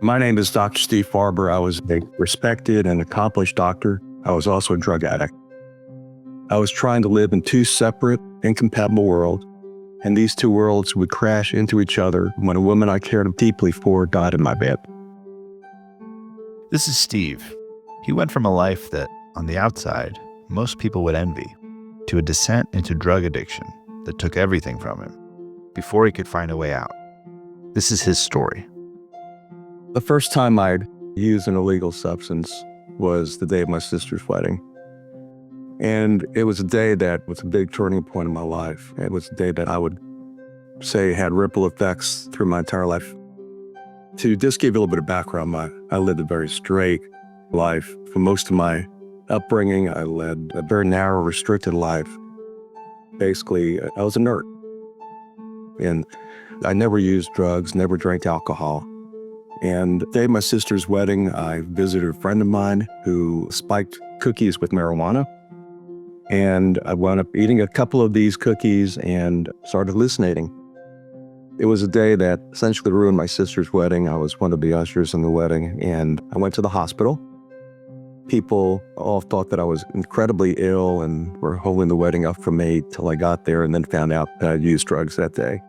My name is Dr. Steve Farber. I was a respected and accomplished doctor. I was also a drug addict. I was trying to live in two separate, incompatible worlds, and these two worlds would crash into each other when a woman I cared deeply for died in my bed. This is Steve. He went from a life that, on the outside, most people would envy, to a descent into drug addiction that took everything from him before he could find a way out. This is his story. The first time I'd used an illegal substance was the day of my sister's wedding. And it was a day that was a big turning point in my life. It was a day that I would say had ripple effects through my entire life. To just give you a little bit of background, I lived a very straight life. For most of my upbringing, I led a very narrow, restricted life. Basically, I was a nerd. And I never used drugs, never drank alcohol. And the day of my sister's wedding, I visited a friend of mine who spiked cookies with marijuana. And I wound up eating a couple of these cookies and started hallucinating. It was a day that essentially ruined my sister's wedding. I was one of the ushers in the wedding, and I went to the hospital. People all thought that I was incredibly ill and were holding the wedding up for me till I got there, and then found out that I'd used drugs that day.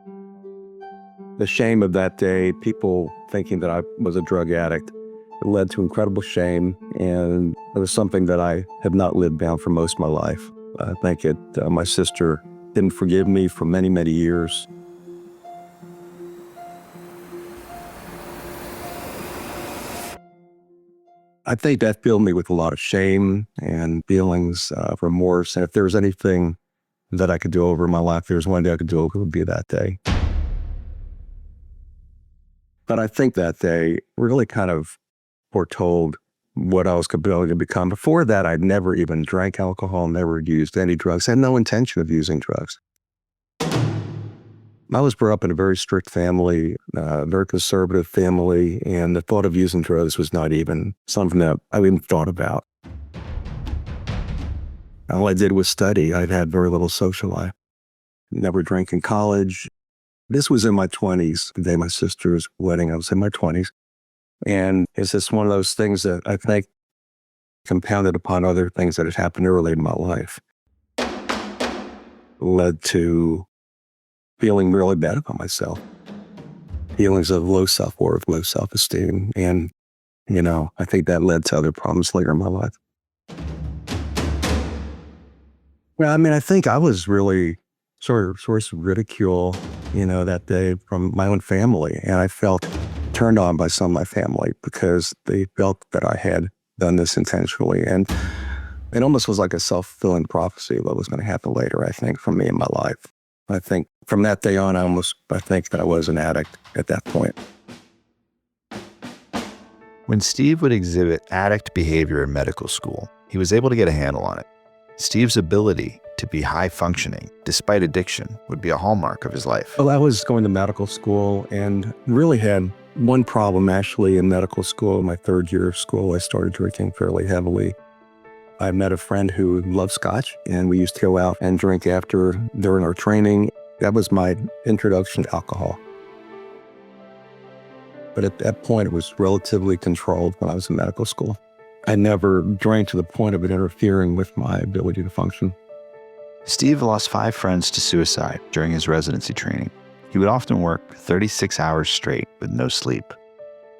The shame of that day, people thinking that I was a drug addict, it led to incredible shame, and it was something that I have not lived down for most of my life. I think my sister didn't forgive me for many, many years. I think that filled me with a lot of shame and feelings of remorse. And if there was anything that I could do over in my life, if there was one day I could do over, it would be that day. But I think that day really kind of foretold what I was going to become. Before that, I'd never even drank alcohol, never used any drugs, had no intention of using drugs. I was brought up in a very strict family, very conservative family, and the thought of using drugs was not even something that I even thought about. All I did was study. I'd had very little social life. Never drank in college. This was in my 20s, the day of my sister's wedding. I was in my 20s. And it's just one of those things that I think compounded upon other things that had happened early in my life, led to feeling really bad about myself, feelings of low self-worth, low self-esteem. And, I think that led to other problems later in my life. Well, I think I was really sort of source of ridicule, that day from my own family. And I felt turned on by some of my family because they felt that I had done this intentionally. And it almost was like a self-fulfilling prophecy of what was going to happen later, I think, for me in my life. I think from that day on, I think that I was an addict at that point. When Steve would exhibit addict behavior in medical school, he was able to get a handle on it. Steve's ability to be high-functioning despite addiction would be a hallmark of his life. Well, I was going to medical school and really had one problem actually in medical school. In my third year of school, I started drinking fairly heavily. I met a friend who loved scotch, and we used to go out and drink during our training. That was my introduction to alcohol. But at that point, it was relatively controlled when I was in medical school. I never drank to the point of it interfering with my ability to function. Steve lost 5 friends to suicide during his residency training. He would often work 36 hours straight with no sleep.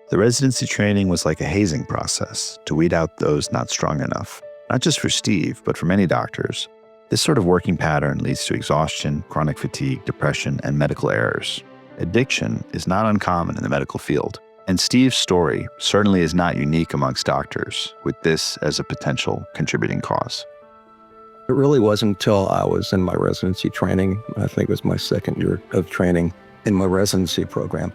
The residency training was like a hazing process to weed out those not strong enough. Not just for Steve, but for many doctors. This sort of working pattern leads to exhaustion, chronic fatigue, depression, and medical errors. Addiction is not uncommon in the medical field, and Steve's story certainly is not unique amongst doctors, with this as a potential contributing cause. It really wasn't until I was in my residency training, I think it was my second year of training in my residency program,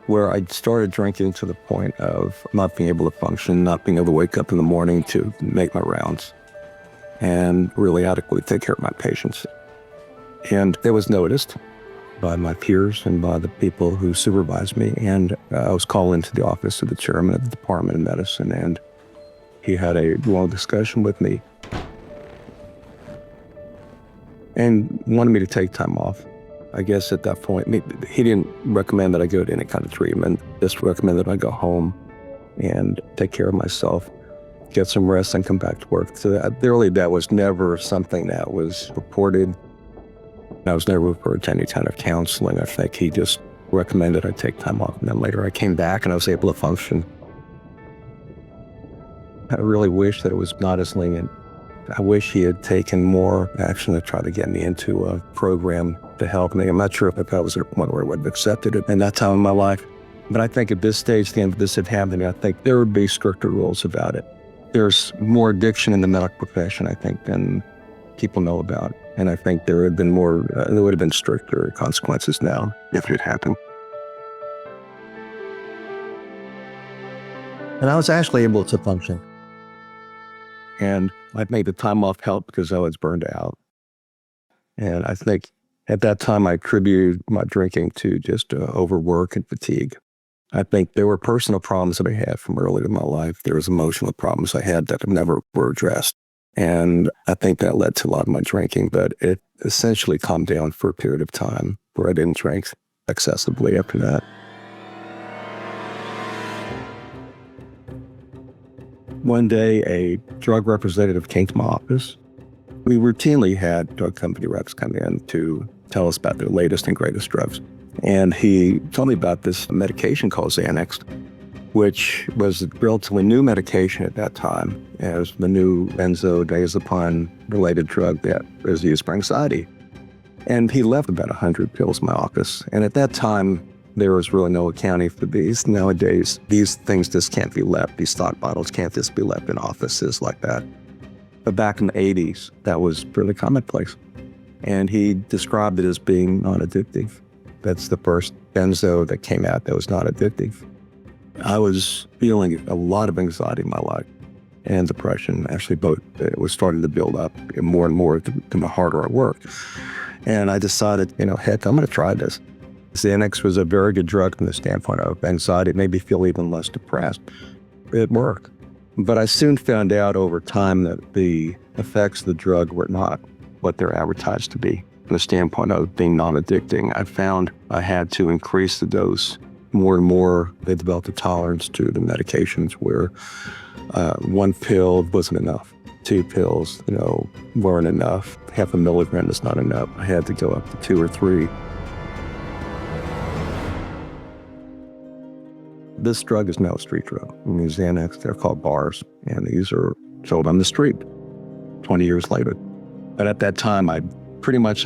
where I started drinking to the point of not being able to function, not being able to wake up in the morning to make my rounds, and really adequately take care of my patients. And it was noticed by my peers and by the people who supervised me, and I was called into the office of the chairman of the Department of Medicine, and he had a long discussion with me and wanted me to take time off. I guess at that point, he didn't recommend that I go to any kind of treatment, just recommended I go home and take care of myself, get some rest, and come back to work. So that was never something that was reported. I was never referred to any kind of counseling. I think he just recommended I take time off. And then later I came back and I was able to function. I really wish that it was not as lenient. I wish he had taken more action to try to get me into a program to help me. I'm not sure if I was at a point where I would have accepted it in that time in my life. But I think at this stage, the end of this had happened, I think there would be stricter rules about it. There's more addiction in the medical profession, I think, than people know about. And I think there would have been stricter consequences now if it had happened. And I was actually able to function. And I made the time off help because I was burned out. And I think at that time, I attributed my drinking to just overwork and fatigue. I think there were personal problems that I had from early in my life. There was emotional problems I had that never were addressed. And I think that led to a lot of my drinking, but it essentially calmed down for a period of time where I didn't drink excessively after that. One day, a drug representative came to my office. We routinely had drug company reps come in to tell us about their latest and greatest drugs. And he told me about this medication called Xanax, which was a relatively new medication at that time. It was the new benzodiazepine-related drug that was used for anxiety. And he left about 100 pills in my office. And at that time, there was really no accounting for these. Nowadays, these things just can't be left. These thought bottles can't just be left in offices like that. But back in the 80s, that was pretty commonplace. And he described it as being non-addictive. That's the first benzo that came out that was not addictive. I was feeling a lot of anxiety in my life and depression. Actually, both it was starting to build up more and more the harder I worked. And I decided, heck, I'm going to try this. Xanax was a very good drug from the standpoint of anxiety. It made me feel even less depressed. It worked. But I soon found out over time that the effects of the drug were not what they're advertised to be. From the standpoint of being non-addicting, I found I had to increase the dose more and more. They developed a tolerance to the medications where one pill wasn't enough. 2 pills, weren't enough. 0.5 milligram is not enough. I had to go up to 2 or 3. This drug is now a street drug. Xanax, they're called bars, and these are sold on the street 20 years later. But at that time, I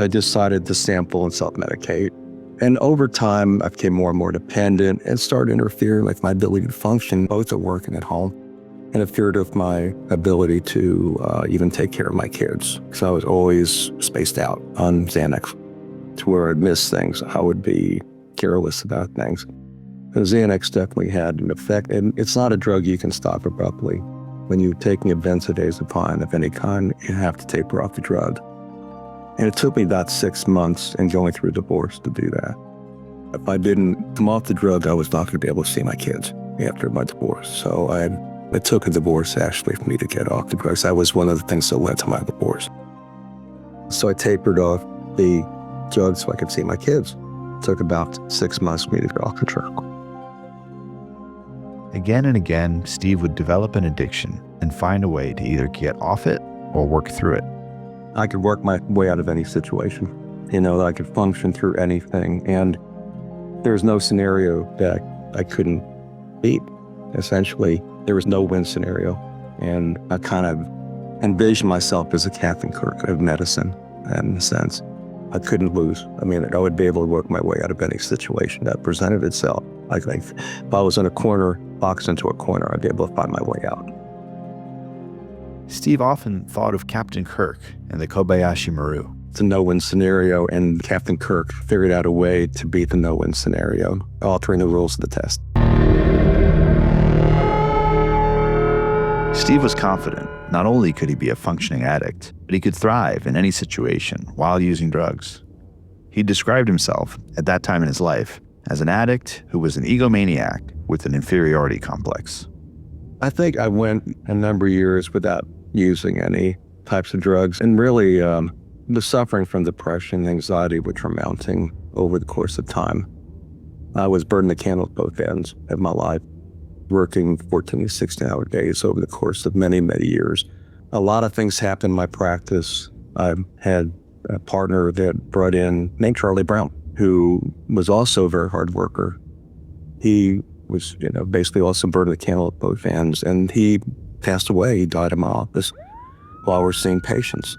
decided to sample and self-medicate. And over time, I became more and more dependent and started interfering with my ability to function, both at work and at home, and interfered with my ability to even take care of my kids. Because I was always spaced out on Xanax to where I'd miss things. I would be careless about things. Xanax definitely had an effect, and it's not a drug you can stop abruptly. When you're taking a benzodiazepine of any kind, you have to taper off the drug. And it took me about 6 months and going through a divorce to do that. If I didn't come off the drug, I was not going to be able to see my kids after my divorce. So it took a divorce actually for me to get off the drugs. That was one of the things that led to my divorce. So I tapered off the drugs so I could see my kids. It took about 6 months for me to get off the drug. Again and again, Steve would develop an addiction and find a way to either get off it or work through it. I could work my way out of any situation. I could function through anything. And there's no scenario that I couldn't beat. Essentially, there was no win scenario. And I kind of envisioned myself as a Captain Kirk of medicine in a sense. I couldn't lose. I would be able to work my way out of any situation that presented itself. I think if I was in a corner, boxed into a corner, I'd be able to find my way out. Steve often thought of Captain Kirk and the Kobayashi Maru. It's a no-win scenario, and Captain Kirk figured out a way to beat the no-win scenario, altering the rules of the test. Steve was confident not only could he be a functioning addict, but he could thrive in any situation while using drugs. He described himself, at that time in his life, as an addict who was an egomaniac with an inferiority complex. I think I went a number of years without using any types of drugs. And really, the suffering from depression and anxiety, which were mounting over the course of time. I was burning the candle at both ends of my life, working 14 to 16-hour days over the course of many, many years. A lot of things happened in my practice. I had a partner that brought in named Charlie Brown, who was also a very hard worker. He was, basically also burning the candle at both ends, and he passed away. He died in my office while we're seeing patients.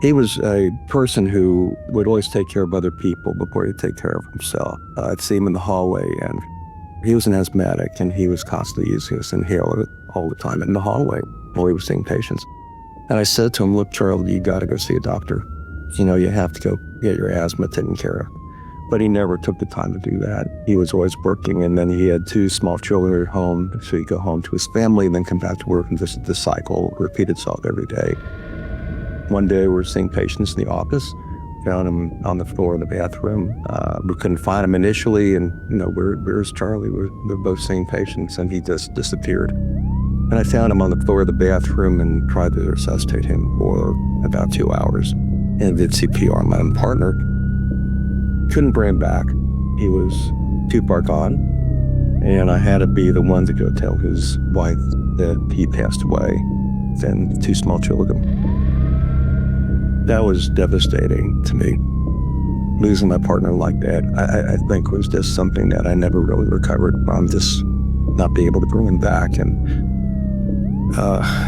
He was a person who would always take care of other people before he'd take care of himself. I'd see him in the hallway, and he was an asthmatic, and he was constantly using his inhaler all the time in the hallway while he was seeing patients. And I said to him, "Look, Charlie, you got to go see a doctor. You have to go get your asthma taken care of." But he never took the time to do that. He was always working, and then he had 2 small children at home, so he'd go home to his family and then come back to work, and the cycle repeated itself every day. One day we were seeing patients in the office, found him on the floor in the bathroom. We couldn't find him initially, and where's Charlie? We're both seeing patients, and he just disappeared. And I found him on the floor of the bathroom and tried to resuscitate him for about 2 hours and did CPR on my own partner. Couldn't bring him back. He was too far gone, and I had to be the one to go tell his wife that he passed away, and 2 small children. That was devastating to me. Losing my partner like that, I think was just something that I never really recovered from, just not being able to bring him back. And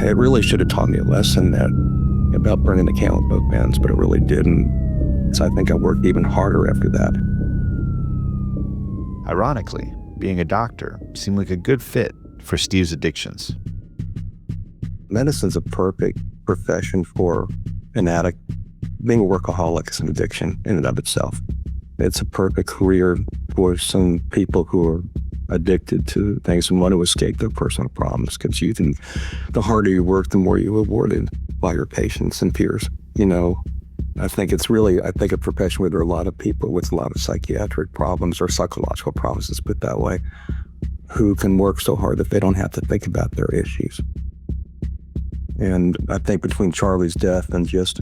it really should have taught me a lesson about burning the candle at both ends, but it really didn't. So I think I worked even harder after that. Ironically, being a doctor seemed like a good fit for Steve's addictions. Medicine's a perfect profession for an addict. Being a workaholic is an addiction in and of itself. It's a perfect career for some people who are addicted to things and want to escape their personal problems, because the harder you work, the more you're rewarded by your patients and peers. I think a profession where there are a lot of people with a lot of psychiatric problems or psychological problems, let's put it that way, who can work so hard that they don't have to think about their issues. And I think between Charlie's death and just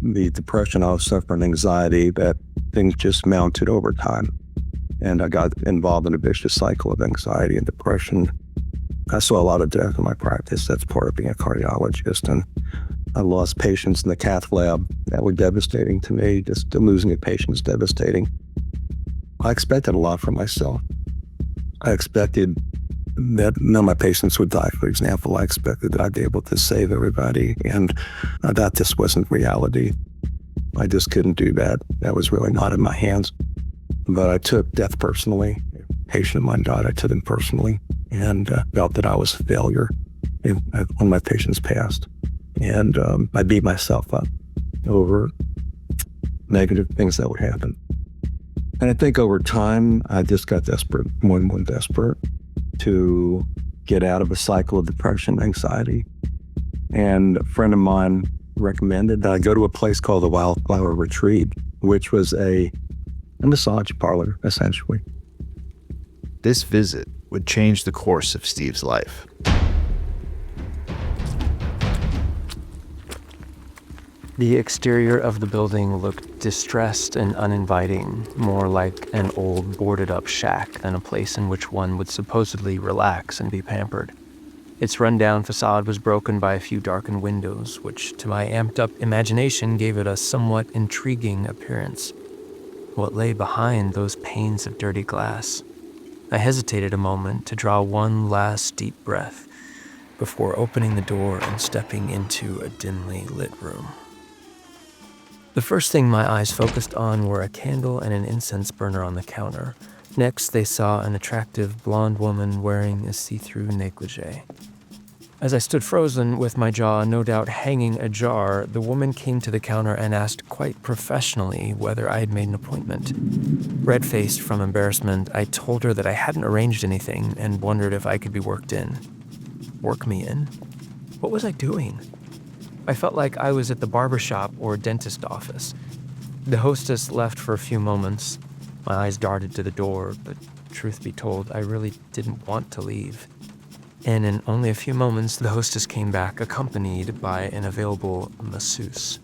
the depression I was suffering, anxiety, that things just mounted over time. And I got involved in a vicious cycle of anxiety and depression. I saw a lot of death in my practice. That's part of being a cardiologist. And I lost patients in the cath lab that were devastating to me. Just losing a patient is devastating. I expected a lot from myself. I expected that none of my patients would die, for example. I expected that I'd be able to save everybody, and that just wasn't reality. I just couldn't do that. That was really not in my hands. But I took death personally. A patient of mine died, I took him personally, and felt that I was a failure when my patients passed. And I beat myself up over negative things that would happen. And I think over time, I just got desperate, more and more desperate to get out of a cycle of depression and anxiety. And a friend of mine recommended that I go to a place called the Wildflower Retreat, which was a massage parlor, essentially. This visit would change the course of Steve's life. The exterior of the building looked distressed and uninviting, more like an old boarded-up shack than a place in which one would supposedly relax and be pampered. Its rundown facade was broken by a few darkened windows, which, to my amped-up imagination, gave it a somewhat intriguing appearance. What lay behind those panes of dirty glass? I hesitated a moment to draw one last deep breath before opening the door and stepping into a dimly lit room. The first thing my eyes focused on were a candle and an incense burner on the counter. Next, they saw an attractive blonde woman wearing a see-through negligee. As I stood frozen with my jaw no doubt hanging ajar, the woman came to the counter and asked quite professionally whether I had made an appointment. Red-faced from embarrassment, I told her that I hadn't arranged anything and wondered if I could be worked in. Work me in? What was I doing? I felt like I was at the barbershop or dentist office. The hostess left for a few moments. My eyes darted to the door, but truth be told, I really didn't want to leave. and in only a few moments, the hostess came back accompanied by an available masseuse.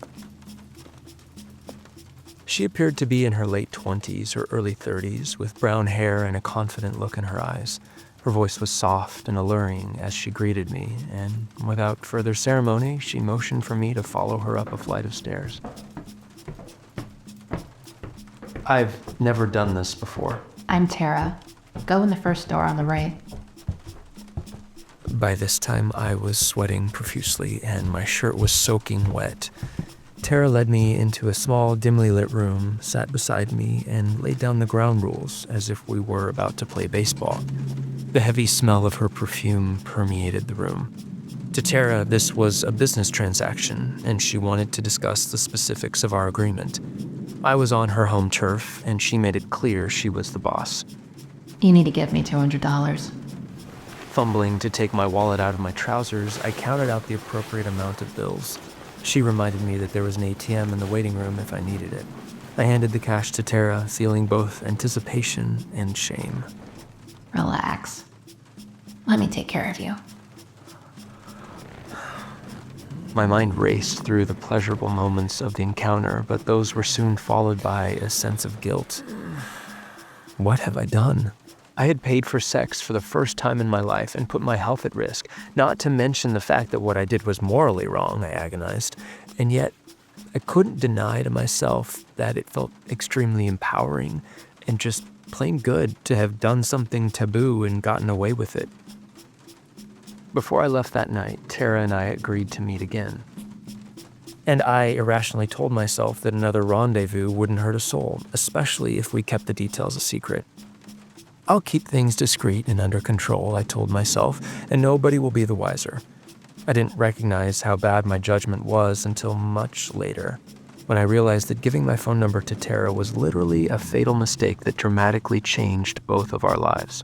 She appeared to be in her late 20s or early 30s, with brown hair and a confident look in her eyes. Her voice was soft and alluring as she greeted me, and without further ceremony, she motioned for me to follow her up a flight of stairs. I've never done this before. I'm Tara. Go in the first door on the right. By this time, I was sweating profusely, and my shirt was soaking wet. Tara led me into a small, dimly lit room, sat beside me, and laid down the ground rules as if we were about to play baseball. The heavy smell of her perfume permeated the room. To Tara, this was a business transaction, and she wanted to discuss the specifics of our agreement. I was on her home turf, and she made it clear she was the boss. You need to give me $200. Fumbling to take my wallet out of my trousers, I counted out the appropriate amount of bills. She reminded me that there was an ATM in the waiting room if I needed it. I handed the cash to Tara, feeling both anticipation and shame. Relax. Let me take care of you. My mind raced through the pleasurable moments of the encounter, but those were soon followed by a sense of guilt. What have I done? I had paid for sex for the first time in my life and put my health at risk, not to mention the fact that what I did was morally wrong, I agonized. And yet, I couldn't deny to myself that it felt extremely empowering and just plain good to have done something taboo and gotten away with it. Before I left that night, Tara and I agreed to meet again. And I irrationally told myself that another rendezvous wouldn't hurt a soul, especially if we kept the details a secret. I'll keep things discreet and under control, I told myself, and nobody will be the wiser. I didn't recognize how bad my judgment was until much later, when I realized that giving my phone number to Tara was literally a fatal mistake that dramatically changed both of our lives.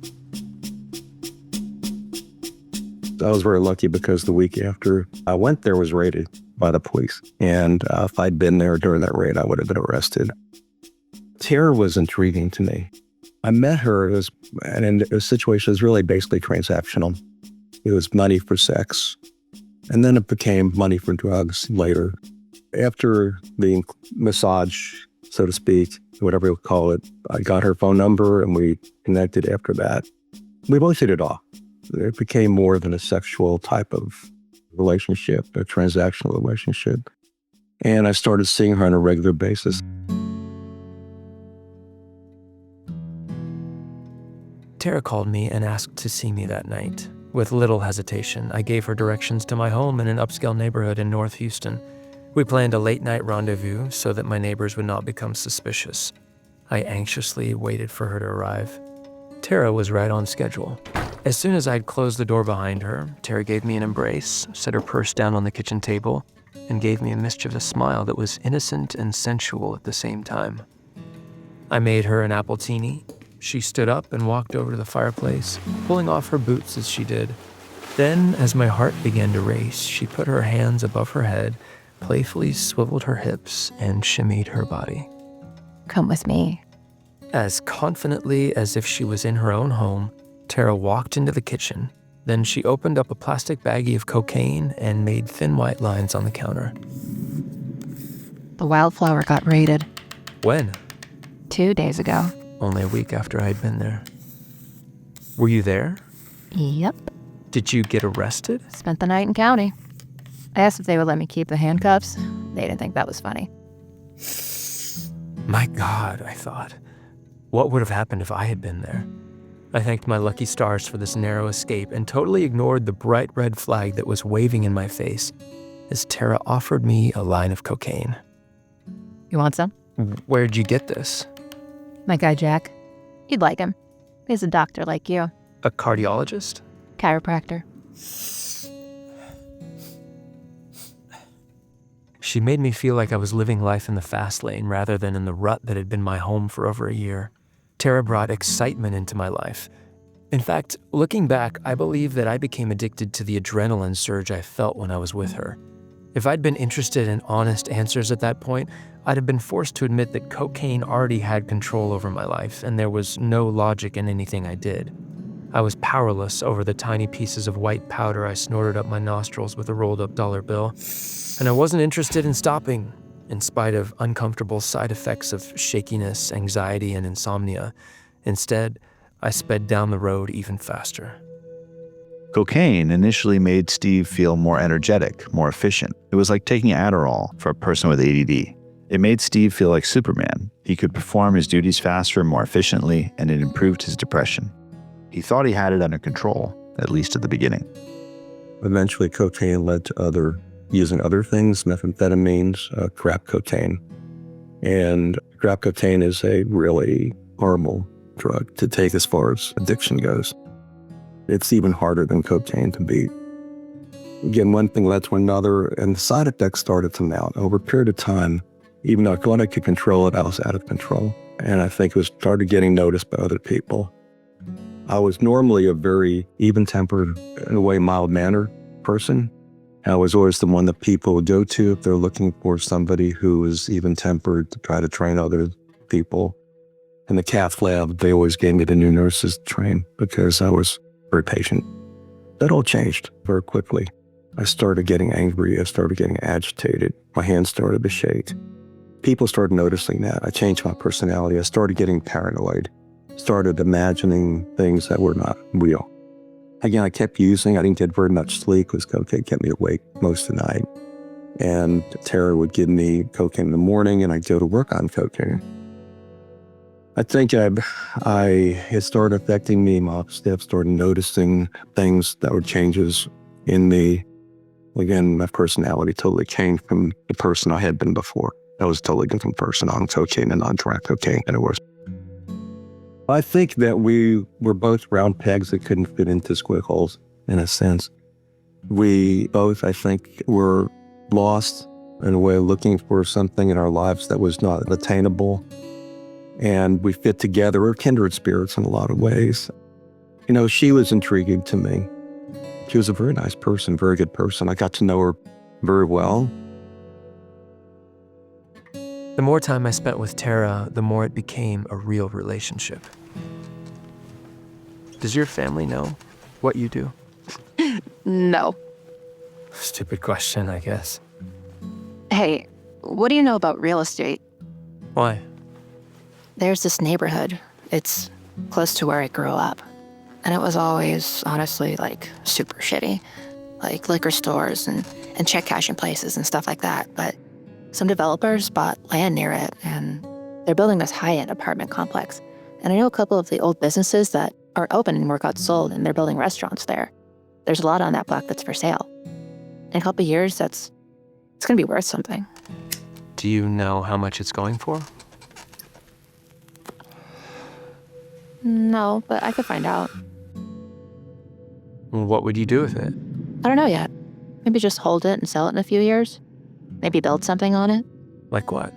I was very lucky because the week after I went there was raided by the police. And if I'd been there during that raid, I would have been arrested. Tara was intriguing to me. I met her and the situation was really basically transactional. It was money for sex. And then it became money for drugs later. After the massage, so to speak, whatever you call it, I got her phone number and we connected after that. We both hit it off. It became more than a sexual type of relationship, a transactional relationship. And I started seeing her on a regular basis. Tara called me and asked to see me that night. With little hesitation, I gave her directions to my home in an upscale neighborhood in North Houston. We planned a late-night rendezvous so that my neighbors would not become suspicious. I anxiously waited for her to arrive. Tara was right on schedule. As soon as I'd closed the door behind her, Tara gave me an embrace, set her purse down on the kitchen table, and gave me a mischievous smile that was innocent and sensual at the same time. I made her an appletini. She stood up and walked over to the fireplace, pulling off her boots as she did. Then, as my heart began to race, she put her hands above her head, playfully swiveled her hips, and shimmied her body. Come with me. As confidently as if she was in her own home, Tara walked into the kitchen. Then she opened up a plastic baggie of cocaine and made thin white lines on the counter. The Wildflower got raided When? 2 days ago. Only a week after I'd been there. Were you there? Yep. Did you get arrested? Spent the night in county. I asked if they would let me keep the handcuffs. They didn't think that was funny. My God, I thought. What would have happened if I had been there? I thanked my lucky stars for this narrow escape and totally ignored the bright red flag that was waving in my face as Tara offered me a line of cocaine. You want some? Where'd you get this? My guy Jack. You'd like him. He's a doctor like you. A cardiologist? Chiropractor. She made me feel like I was living life in the fast lane rather than in the rut that had been my home for over a year. Tara brought excitement into my life. In fact, looking back, I believe that I became addicted to the adrenaline surge I felt when I was with her. If I'd been interested in honest answers at that point, I'd have been forced to admit that cocaine already had control over my life, and there was no logic in anything I did. I was powerless over the tiny pieces of white powder I snorted up my nostrils with a rolled-up dollar bill, and I wasn't interested in stopping, in spite of uncomfortable side effects of shakiness, anxiety, and insomnia. Instead, I sped down the road even faster. Cocaine initially made Steve feel more energetic, more efficient. It was like taking Adderall for a person with ADD. It made Steve feel like Superman. He could perform his duties faster and more efficiently, and it improved his depression. He thought he had it under control, at least at the beginning. Eventually, cocaine led to using other things, methamphetamines, crack cocaine. And crack cocaine is a really horrible drug to take as far as addiction goes. It's even harder than cocaine to beat. Again, one thing led to another, and the side effects started to mount. Over a period of time, even though I thought I could control it, I was out of control. And I think it was started getting noticed by other people. I was normally a very even-tempered, in a way, mild-mannered person. I was always the one that people would go to if they're looking for somebody who is even-tempered to try to train other people. In the cath lab, they always gave me the new nurses to train because I was very patient. That all changed very quickly. I started getting angry. I started getting agitated. My hands started to shake. People started noticing that. I changed my personality. I started getting paranoid. Started imagining things that were not real. Again, I kept using. I didn't get very much sleep because cocaine kept me awake most of the night. And Tara would give me cocaine in the morning, and I'd go to work on cocaine. I think it started affecting me. My staff started noticing things that were changes in me. Again, my personality totally changed from the person I had been before. I was a totally different person on cocaine and on crack cocaine than it was. I think that we were both round pegs that couldn't fit into square holes, in a sense. We both, I think, were lost in a way, looking for something in our lives that was not attainable. And we fit together. We're kindred spirits in a lot of ways. You know, she was intriguing to me. She was a very nice person, very good person. I got to know her very well. The more time I spent with Tara, the more it became a real relationship. Does your family know what you do? No. Stupid question, I guess. Hey, what do you know about real estate? Why? There's this neighborhood. It's close to where I grew up. And it was always, honestly, like, super shitty. Like liquor stores and check cashing places and stuff like that. But some developers bought land near it, and they're building this high-end apartment complex. And I know a couple of the old businesses that are open and got sold, and they're building restaurants there. There's a lot on that block that's for sale. In a couple of years, it's going to be worth something. Do you know how much it's going for? No, but I could find out. What would you do with it? I don't know yet. Maybe just hold it and sell it in a few years. Maybe build something on it. Like what?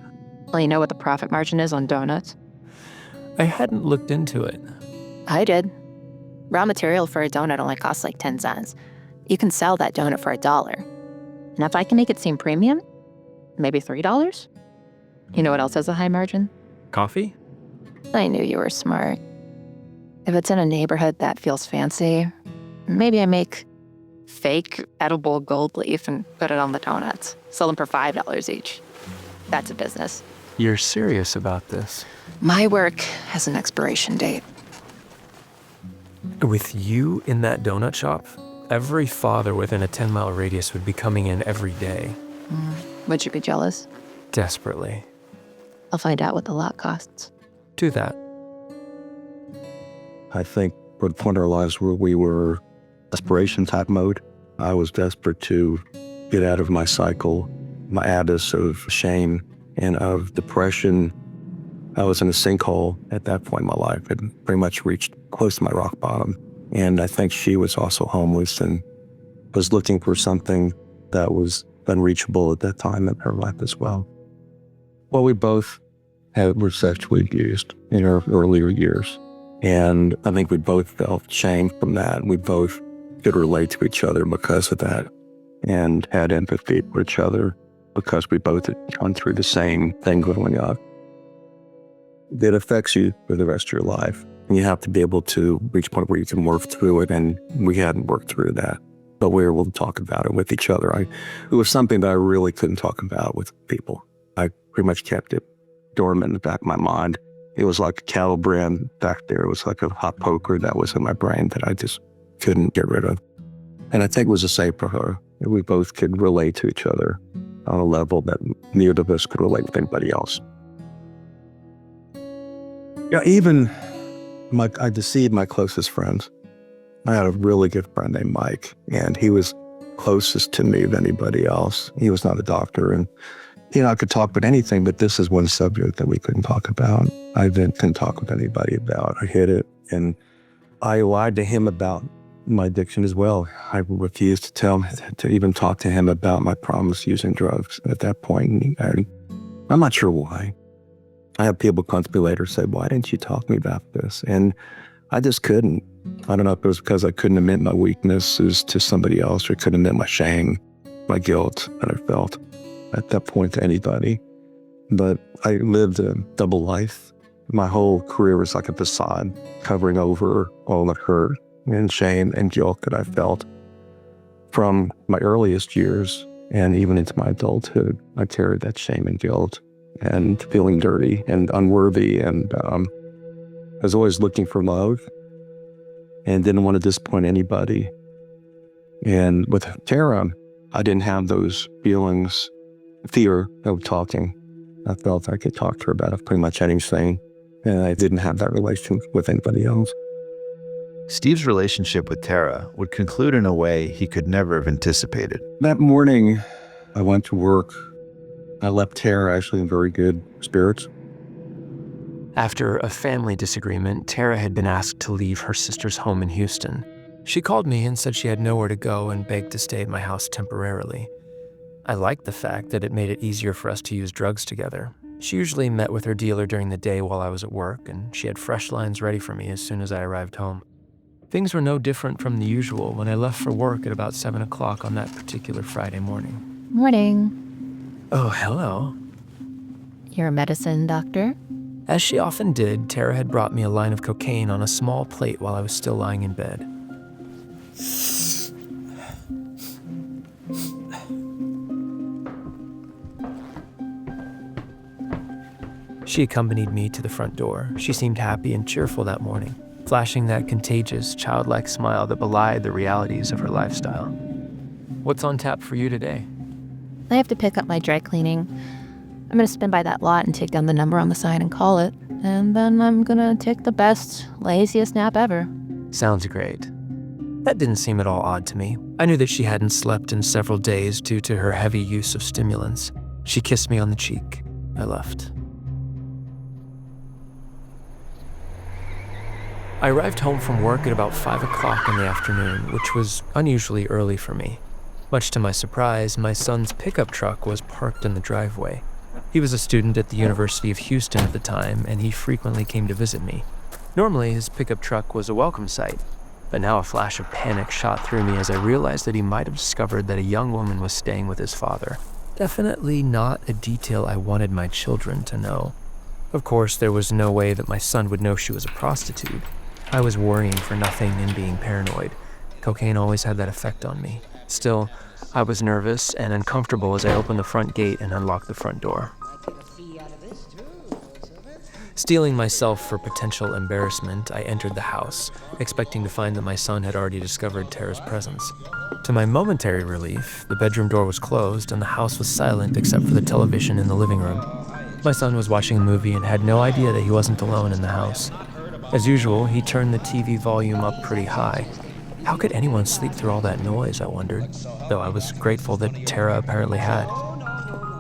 Well, you know what the profit margin is on donuts? I hadn't looked into it. I did. Raw material for a donut only costs like 10 cents. You can sell that donut for $1. And if I can make it seem premium, maybe $3? You know what else has a high margin? Coffee? I knew you were smart. If it's in a neighborhood that feels fancy, maybe I make fake edible gold leaf and put it on the donuts. Sell them for $5 each. That's a business. You're serious about this? My work has an expiration date. With you in that donut shop, every father within a 10-mile radius would be coming in every day. Would you be jealous? Desperately. I'll find out what the lot costs. Do that. I think at the point in our lives where we were desperation type mode, I was desperate to get out of my cycle, my abyss of shame and of depression. I was in a sinkhole at that point in my life. It pretty much reached close to my rock bottom. And I think she was also homeless and was looking for something that was unreachable at that time in her life as well. Well, we both were sexually abused in our earlier years. And I think we both felt shame from that. We both could relate to each other because of that and had empathy for each other because we both had gone through the same thing growing up. It affects you for the rest of your life. And you have to be able to reach a point where you can work through it, and we hadn't worked through that. But we were able to talk about it with each other. It was something that I really couldn't talk about with people. I pretty much kept it dormant in the back of my mind. It was like a cattle brand back there. It was like a hot poker that was in my brain that I just couldn't get rid of. And I think it was the same for her. We both could relate to each other on a level that neither of us could relate with anybody else. Yeah, even I deceived my closest friends. I had a really good friend named Mike, and he was closest to me than anybody else. He was not a doctor, and I could talk about anything, but this is one subject that we couldn't talk about. I couldn't talk with anybody about. I hid it, and I lied to him about my addiction as well. I refused to even talk to him about my problems using drugs at that point. And I'm not sure why. I have people constantly later say, "Why didn't you talk to me about this?" And I just couldn't. I don't know if it was because I couldn't admit my weaknesses to somebody else, or couldn't admit my shame, my guilt that I felt at that point to anybody. But I lived a double life. My whole career was like a facade covering over all the hurt and shame and guilt that I felt from my earliest years and even into my adulthood. I carried that shame and guilt and feeling dirty and unworthy, and I was always looking for love and didn't want to disappoint anybody. And with Tara, I didn't have those feelings, fear of talking. I felt I could talk to her about pretty much anything, and I didn't have that relationship with anybody else. Steve's relationship with Tara would conclude in a way he could never have anticipated. That morning, I went to work. I left Tara actually in very good spirits. After a family disagreement, Tara had been asked to leave her sister's home in Houston. She called me and said she had nowhere to go and begged to stay at my house temporarily. I liked the fact that it made it easier for us to use drugs together. She usually met with her dealer during the day while I was at work, and she had fresh lines ready for me as soon as I arrived home. Things were no different from the usual when I left for work at about 7 o'clock on that particular Friday morning. Morning. Oh, hello. You're a medicine doctor? As she often did, Tara had brought me a line of cocaine on a small plate while I was still lying in bed. She accompanied me to the front door. She seemed happy and cheerful that morning, flashing that contagious, childlike smile that belied the realities of her lifestyle. What's on tap for you today? I have to pick up my dry cleaning. I'm going to spin by that lot and take down the number on the sign and call it. And then I'm going to take the best, laziest nap ever. Sounds great. That didn't seem at all odd to me. I knew that she hadn't slept in several days due to her heavy use of stimulants. She kissed me on the cheek. I left. I arrived home from work at about 5 o'clock in the afternoon, which was unusually early for me. Much to my surprise, my son's pickup truck was parked in the driveway. He was a student at the University of Houston at the time, and he frequently came to visit me. Normally, his pickup truck was a welcome sight, but now a flash of panic shot through me as I realized that he might have discovered that a young woman was staying with his father. Definitely not a detail I wanted my children to know. Of course, there was no way that my son would know she was a prostitute. I was worrying for nothing and being paranoid. Cocaine always had that effect on me. Still, I was nervous and uncomfortable as I opened the front gate and unlocked the front door. Steeling myself for potential embarrassment, I entered the house, expecting to find that my son had already discovered Tara's presence. To my momentary relief, the bedroom door was closed and the house was silent except for the television in the living room. My son was watching a movie and had no idea that he wasn't alone in the house. As usual, he turned the TV volume up pretty high. How could anyone sleep through all that noise, I wondered, though I was grateful that Tara apparently had.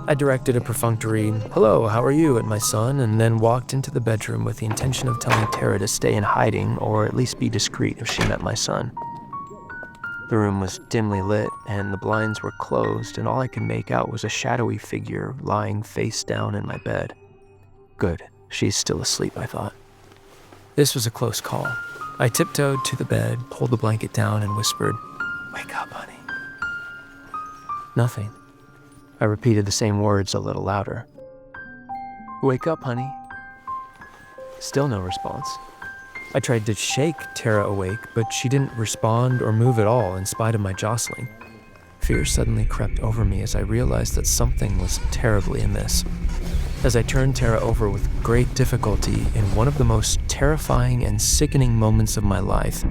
I directed a perfunctory, "Hello, how are you?" at my son, and then walked into the bedroom with the intention of telling Tara to stay in hiding or at least be discreet if she met my son. The room was dimly lit, and the blinds were closed, and all I could make out was a shadowy figure lying face down in my bed. Good, she's still asleep, I thought. This was a close call. I tiptoed to the bed, pulled the blanket down, and whispered, "Wake up, honey." Nothing. I repeated the same words a little louder. "Wake up, honey." Still no response. I tried to shake Tara awake, but she didn't respond or move at all in spite of my jostling. Fear suddenly crept over me as I realized that something was terribly amiss. As I turned Tara over with great difficulty in one of the most terrifying and sickening moments of my life,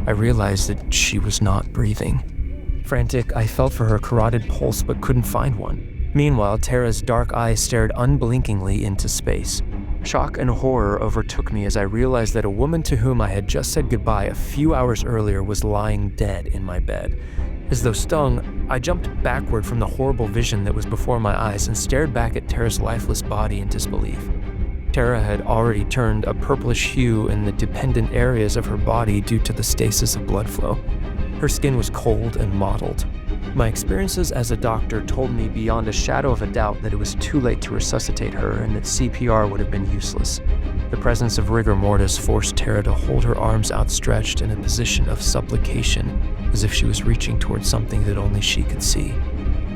I realized that she was not breathing. Frantic, I felt for her carotid pulse but couldn't find one. Meanwhile, Tara's dark eyes stared unblinkingly into space. Shock and horror overtook me as I realized that a woman to whom I had just said goodbye a few hours earlier was lying dead in my bed. As though stung, I jumped backward from the horrible vision that was before my eyes and stared back at Tara's lifeless body in disbelief. Tara had already turned a purplish hue in the dependent areas of her body due to the stasis of blood flow. Her skin was cold and mottled. My experiences as a doctor told me beyond a shadow of a doubt that it was too late to resuscitate her and that CPR would have been useless. The presence of rigor mortis forced Tara to hold her arms outstretched in a position of supplication, as if she was reaching towards something that only she could see.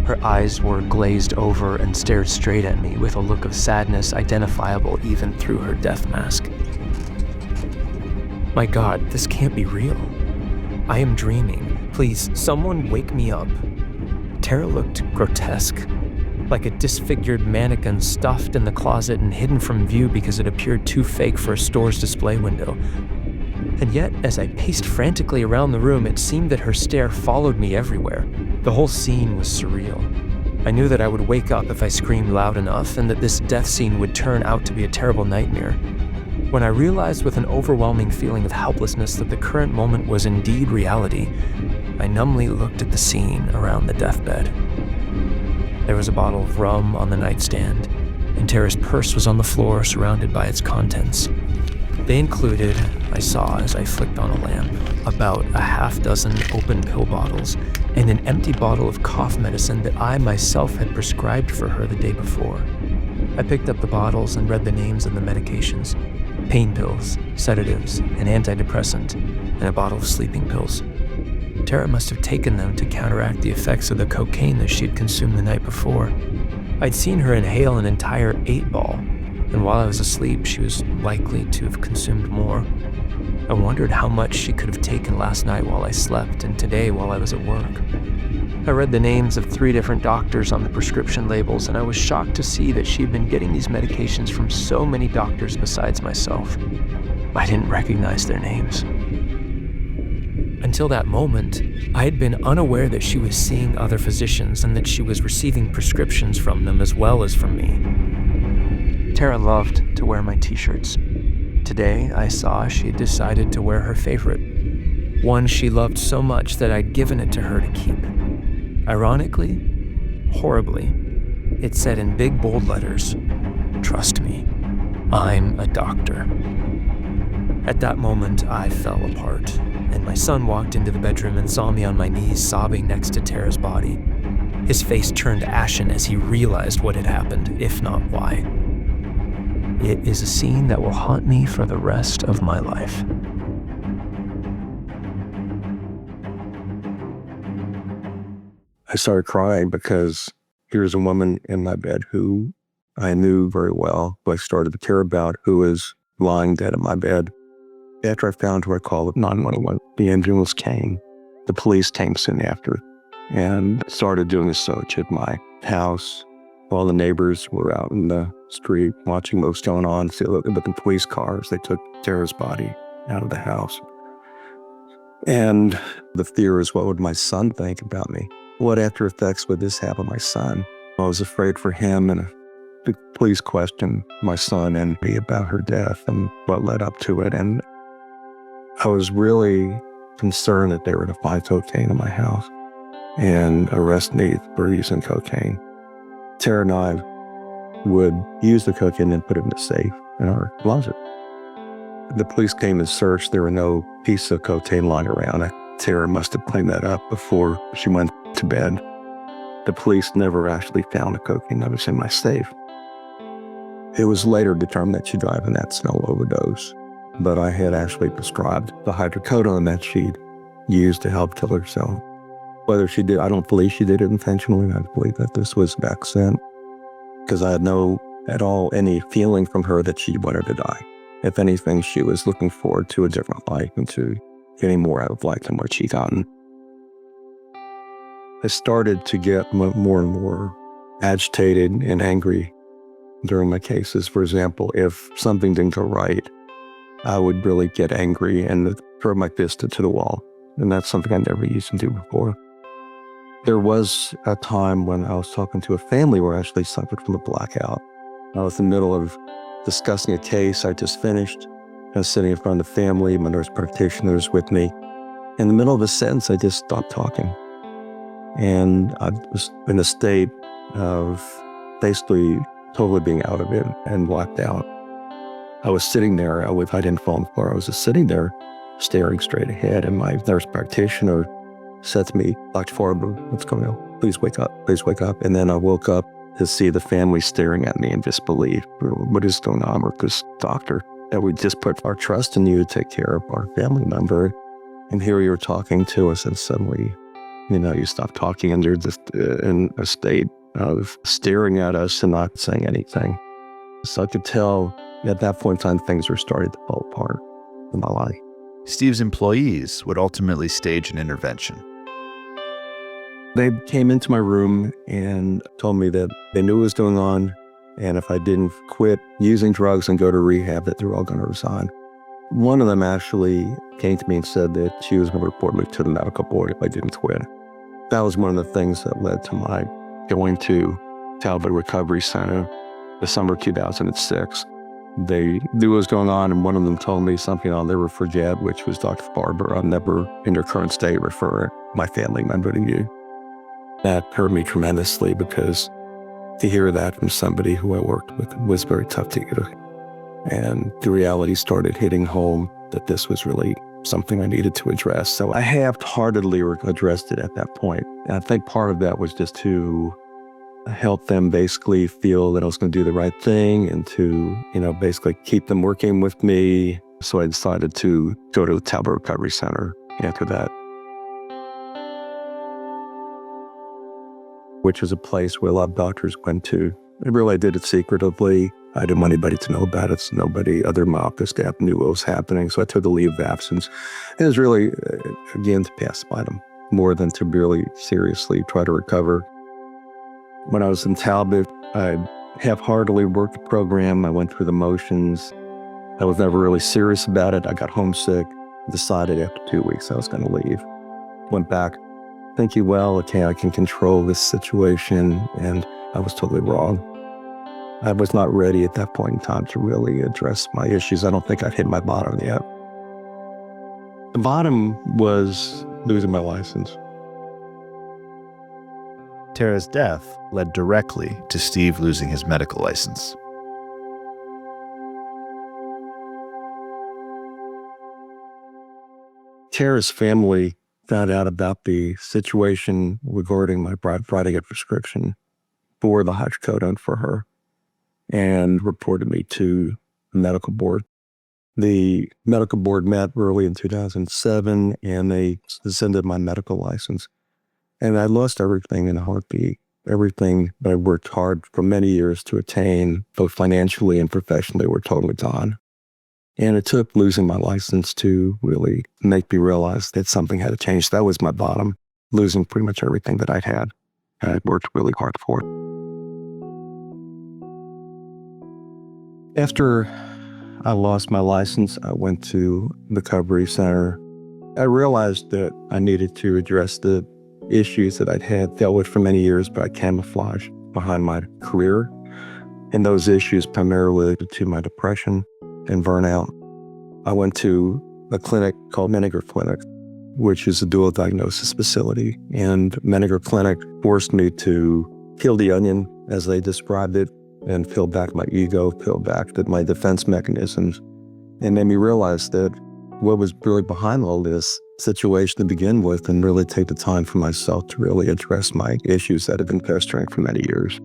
Her eyes were glazed over and stared straight at me with a look of sadness identifiable even through her death mask. My God, this can't be real. I am dreaming. Please, someone wake me up. Tara looked grotesque, like a disfigured mannequin stuffed in the closet and hidden from view because it appeared too fake for a store's display window. And yet, as I paced frantically around the room, it seemed that her stare followed me everywhere. The whole scene was surreal. I knew that I would wake up if I screamed loud enough, and that this death scene would turn out to be a terrible nightmare. When I realized with an overwhelming feeling of helplessness that the current moment was indeed reality, I numbly looked at the scene around the deathbed. There was a bottle of rum on the nightstand, and Tara's purse was on the floor surrounded by its contents. They included, I saw as I flicked on a lamp, about a half-dozen open pill bottles and an empty bottle of cough medicine that I myself had prescribed for her the day before. I picked up the bottles and read the names of the medications: pain pills, sedatives, an antidepressant, and a bottle of sleeping pills. Tara must have taken them to counteract the effects of the cocaine that she had consumed the night before. I'd seen her inhale an entire 8-ball, and while I was asleep, she was likely to have consumed more. I wondered how much she could have taken last night while I slept and today while I was at work. I read the names of 3 different doctors on the prescription labels, and I was shocked to see that she had been getting these medications from so many doctors besides myself. I didn't recognize their names. Until that moment, I had been unaware that she was seeing other physicians and that she was receiving prescriptions from them as well as from me. Tara loved to wear my t-shirts. Today, I saw she had decided to wear her favorite, one she loved so much that I'd given it to her to keep. Ironically, horribly, it said in big bold letters, "Trust me, I'm a doctor." At that moment, I fell apart, and my son walked into the bedroom and saw me on my knees sobbing next to Tara's body. His face turned ashen as he realized what had happened, if not why. It is a scene that will haunt me for the rest of my life. I started crying because here's a woman in my bed who I knew very well, who I started to care about, who was lying dead in my bed. After I found her, I called 911. The ambulance came. The police came soon after and started doing a search at my house. All the neighbors were out in the street watching what was going on. So with the police cars, they took Tara's body out of the house. And the fear is, what would my son think about me? What after effects would this have on my son? I was afraid for him, and the police questioned my son and me about her death and what led up to it. And I was really concerned that they were going to find cocaine in my house and arrest me for using cocaine. Tara and I would use the cocaine and put it in the safe in our closet. The police came and searched. There were no piece of cocaine lying around. Tara must have cleaned that up before she went to bed. The police never actually found the cocaine that was in my safe. It was later determined that she died of an accidental overdose, but I had actually prescribed the hydrocodone that she'd used to help kill herself. Whether she did, I don't believe she did it intentionally. I believe that this was an accident because I had no at all any feeling from her that she wanted to die. If anything, she was looking forward to a different life and to getting more out of life than what she'd gotten. I started to get more and more agitated and angry during my cases. For example, if something didn't go right, I would really get angry and throw my fist into the wall. And that's something I never used to do before. There was a time when I was talking to a family where I actually suffered from a blackout. I was in the middle of discussing a case I just finished. I was sitting in front of the family, my nurse practitioner was with me. In the middle of a sentence, I just stopped talking. And I was in a state of basically totally being out of it and blacked out. I was sitting there, I didn't fall on the floor, I was just sitting there staring straight ahead, and my nurse practitioner said to me, "Dr. Farber, what's going on? Please wake up, please wake up." And then I woke up to see the family staring at me in disbelief. What is going on with this doctor? That we just put our trust in you to take care of our family member. And here you're talking to us, and suddenly, you stop talking, and you're just in a state of staring at us and not saying anything. So I could tell at that point in time, things were starting to fall apart in my life. Steve's employees would ultimately stage an intervention. They came into my room and told me that they knew what was going on, and if I didn't quit using drugs and go to rehab, that they were all going to resign. One of them actually came to me and said that she was going to report me to the medical board if I didn't quit. That was one of the things that led to my going to Talbot Recovery Center the summer 2006. They knew what was going on, and one of them told me something I'll never forget, which was, "Dr. Farber, I'll never, in your current state, refer my family member to you." That hurt me tremendously, because to hear that from somebody who I worked with was very tough to hear. And the reality started hitting home that this was really something I needed to address. So I half-heartedly addressed it at that point. And I think part of that was just to help them basically feel that I was going to do the right thing, and to, basically keep them working with me. So I decided to go to the Talbot Recovery Center after that, which is a place where a lot of doctors went to. I really did it secretively. I didn't want anybody to know about it, so nobody other than my office staff knew what was happening. So I took a leave of absence. It was really, again, to pacify them more than to really seriously try to recover. When I was in Talbot, I half-heartedly worked the program. I went through the motions. I was never really serious about it. I got homesick, decided after 2 weeks I was going to leave. Went back thinking, well, okay, I can control this situation, and I was totally wrong. I was not ready at that point in time to really address my issues. I don't think I'd hit my bottom yet. The bottom was losing my license. Tara's death led directly to Steve losing his medical license. Tara's family found out about the situation regarding my writing a prescription for the hydrocodone for her, and reported me to the medical board. The medical board met early in 2007, and they suspended my medical license. And I lost everything in a heartbeat, everything that I worked hard for many years to attain, both financially and professionally, were totally gone. And it took losing my license to really make me realize that something had to change. That was my bottom, losing pretty much everything that I'd had. And I'd worked really hard for it. After I lost my license, I went to the recovery center. I realized that I needed to address the issues that I'd had dealt with for many years, but I camouflaged behind my career. And those issues primarily related to my depression and burnout. I went to a clinic called Menninger Clinic, which is a dual diagnosis facility. And Menninger Clinic forced me to peel the onion, as they described it, and peel back my ego, peel back my defense mechanisms, and made me realize that what was really behind all this situation to begin with, and really take the time for myself to really address my issues that have been festering for many years.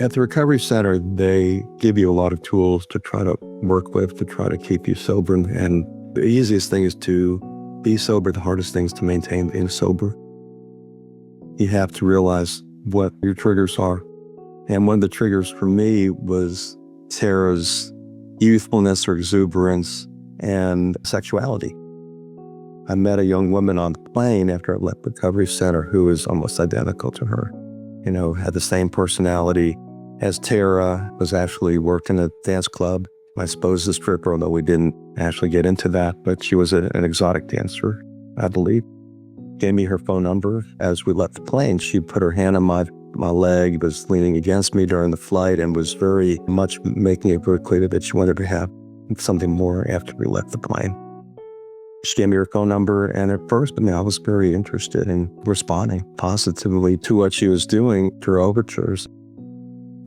At the recovery center, they give you a lot of tools to try to work with, to try to keep you sober. And the easiest thing is to be sober. The hardest thing is to maintain being sober. You have to realize what your triggers are. And one of the triggers for me was Tara's youthfulness or exuberance and sexuality. I met a young woman on the plane after I left recovery center who was almost identical to her. Had the same personality as Tara, was actually worked in a dance club. I suppose a stripper, although we didn't actually get into that, but she was an exotic dancer, I believe. Gave me her phone number. As we left the plane, she put her hand on my leg, was leaning against me during the flight, and was very much making it very clear that she wanted to have something more after we left the plane. She gave me her phone number, and at first, I was very interested in responding positively to what she was doing, to her overtures.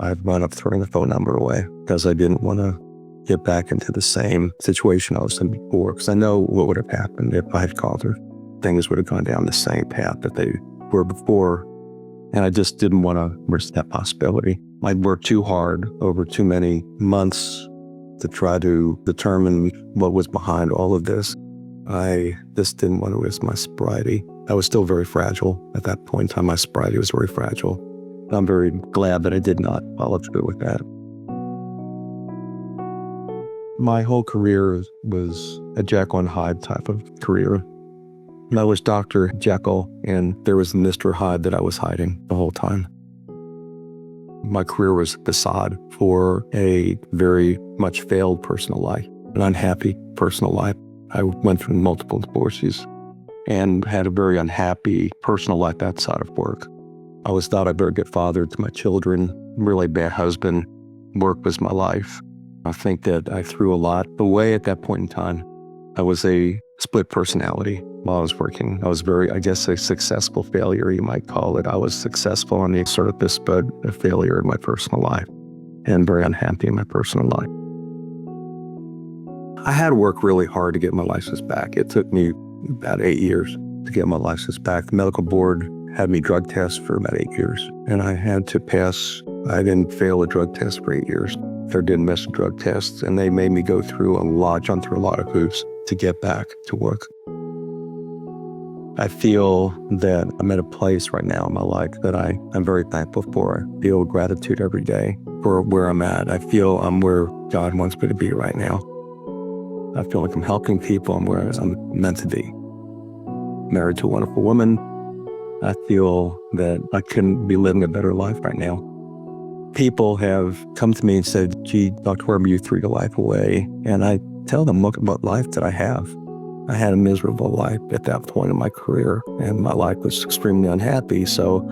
I wound up throwing the phone number away because I didn't want to get back into the same situation I was in before, because I know what would have happened if I had called her. Things would have gone down the same path that they were before, and I just didn't want to risk that possibility. I'd worked too hard over too many months to try to determine what was behind all of this. I just didn't want to risk my sobriety. I was still very fragile at that point in time. My sobriety was very fragile. I'm very glad that I did not follow through with that. My whole career was a Jekyll and Hyde type of career. I was Dr. Jekyll, and there was Mr. Hyde that I was hiding the whole time. My career was a facade for a very much failed personal life, an unhappy personal life. I went through multiple divorces and had a very unhappy personal life outside of work. I always thought I'd be a good father to my children, really bad husband. Work was my life. I think that I threw a lot away at that point in time. I was a split personality while I was working. I was a successful failure, you might call it. I was successful on the surface, but a failure in my personal life and very unhappy in my personal life. I had to work really hard to get my license back. It took me about 8 years to get my license back. The medical board had me drug test for about 8 years, and I had to pass. I didn't fail a drug test for 8 years. I didn't miss a drug test, and they made me jump through a lot of hoops to get back to work. I feel that I'm at a place right now in my life that I'm very thankful for. I feel gratitude every day for where I'm at. I feel I'm where God wants me to be right now. I feel like I'm helping people. I'm where I'm meant to be. Married to a wonderful woman. I feel that I couldn't be living a better life right now. People have come to me and said, gee, Dr. Farber, you threw your life away. And I tell them, look at what life that I have. I had a miserable life at that point in my career, and my life was extremely unhappy. So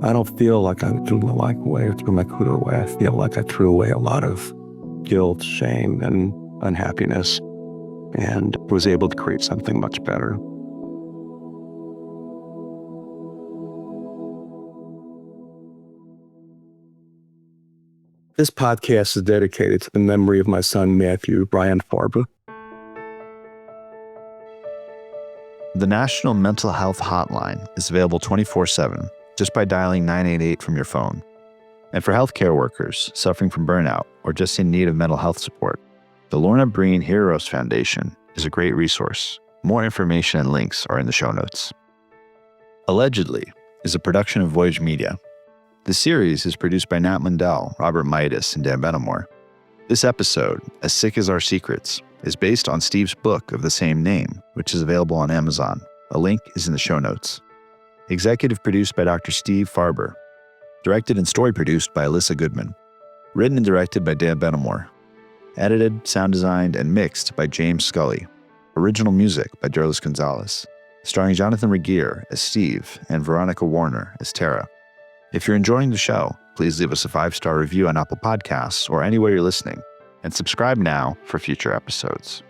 I don't feel like I threw my life away or threw my career away. I feel like I threw away a lot of guilt, shame, and unhappiness, and was able to create something much better. This podcast is dedicated to the memory of my son, Matthew Brian Farber. The National Mental Health Hotline is available 24/7 just by dialing 988 from your phone. And for healthcare workers suffering from burnout or just in need of mental health support, the Lorna Breen Heroes Foundation is a great resource. More information and links are in the show notes. Allegedly is a production of Voyage Media. The series is produced by Nat Mundell, Robert Midas, and Dan Benamor. This episode, As Sick as Our Secrets, is based on Steve's book of the same name, which is available on Amazon. A link is in the show notes. Executive produced by Dr. Steve Farber. Directed and story produced by Alyssa Goodman. Written and directed by Dan Benamor. Edited, sound designed, and mixed by James Scully. Original music by Derlis Gonzalez. Starring Jonathan Regier as Steve and Veronica Warner as Tara. If you're enjoying the show, please leave us a 5-star review on Apple Podcasts or anywhere you're listening, and subscribe now for future episodes.